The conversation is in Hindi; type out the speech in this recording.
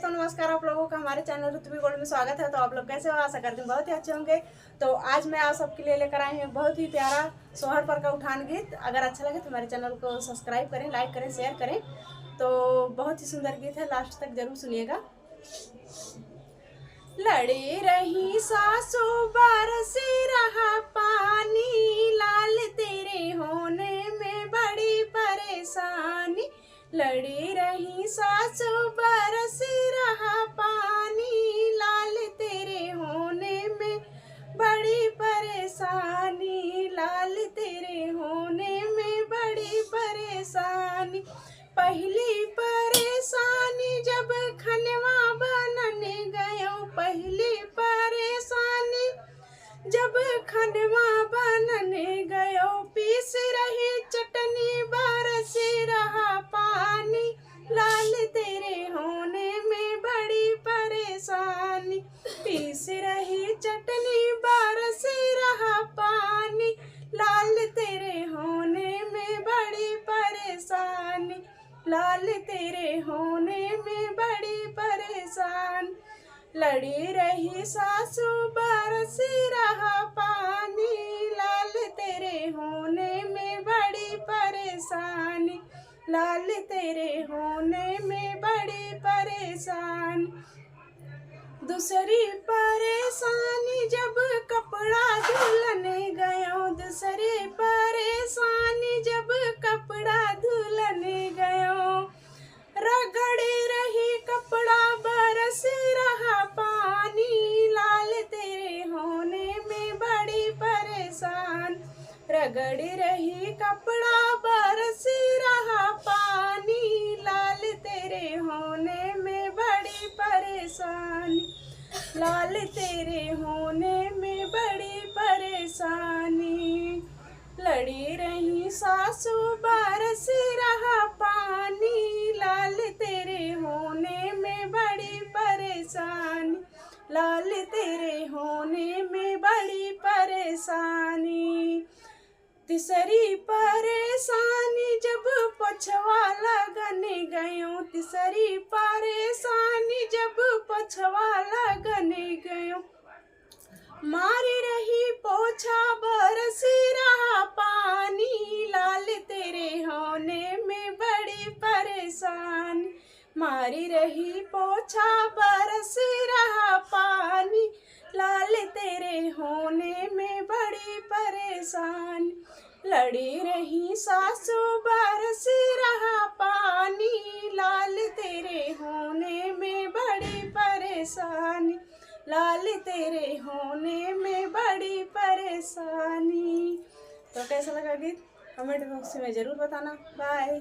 दोस्तों नमस्कार। आप लोगों का हमारे चैनल ऋतवी गोल्ड में स्वागत है। तो आप लोग कैसे हो? आशा करती हूँ बहुत ही अच्छे होंगे। तो आज मैं आप सबके लिए लेकर आई हूँ बहुत ही प्यारा सोहर पर का उठान गीत। अगर अच्छा लगे तो हमारे चैनल को सब्सक्राइब करें, लाइक करें, शेयर करें। तो बहुत ही सुंदर गीत है, लास्ट तक जरूर सुनिएगा। लड़ी रही सासू बरसी रहा पानी, लाल तेरे होने में बड़ी परेशानी। लड़ी रही सासू बरसी रहा पानी, लाल तेरे होने में बड़ी परेशानी, लाल तेरे होने में बड़ी परेशानी। पहली परेशानी जब खनवा बनने गयो, पहली परेशानी जब खनवा बनने गयो, पीस रही चटनी बरस रहा पानी, लाल तेरे होने में बड़ी परेशानी। पीस रही चटनी बरस रहा पानी, लाल तेरे होने में बड़ी परेशानी, लाल तेरे होने में बड़ी परेशान। लड़ी रही सासू बरस रहा पानी, लाल तेरे होने में बड़ी परेशानी, लाल तेरे होने में बड़ी परेशान। दूसरी परेशानी जब कपड़ा धुलने गयो, दूसरी परेशानी जब कपड़ा धुलने गयो, रगड़े रही कपड़ा बरस रहा पानी, लाल तेरे होने में बड़ी परेशान। रगड़ रही कपड़ा बरस रहा पानी, लाल तेरे होने में बड़ी परेशानी, लाल तेरे होने में बड़ी परेशानी। लड़ी रही सासू बरस रहा पानी, लाल तेरे होने में बड़ी परेशानी, लाल तेरे होने में बड़ी परेशानी। तीसरी परेशानी जब पछवा लगने गयो, तीसरी परेशानी जब पछवा लगने गयो, मारी रही पोछा बरस रहा पानी, लाल तेरे होने में बड़ी परेशानी। मारी रही पोछा बरस रहा पानी, लाल तेरे होने में बड़ी परेशानी। लड़ी रही सासू बरस रहा पानी, लाल तेरे होने में बड़ी परेशानी, लाल तेरे होने में बड़ी परेशानी। तो कैसा लगा गीत? कमेंट बॉक्स में ज़रूर बताना। बाय।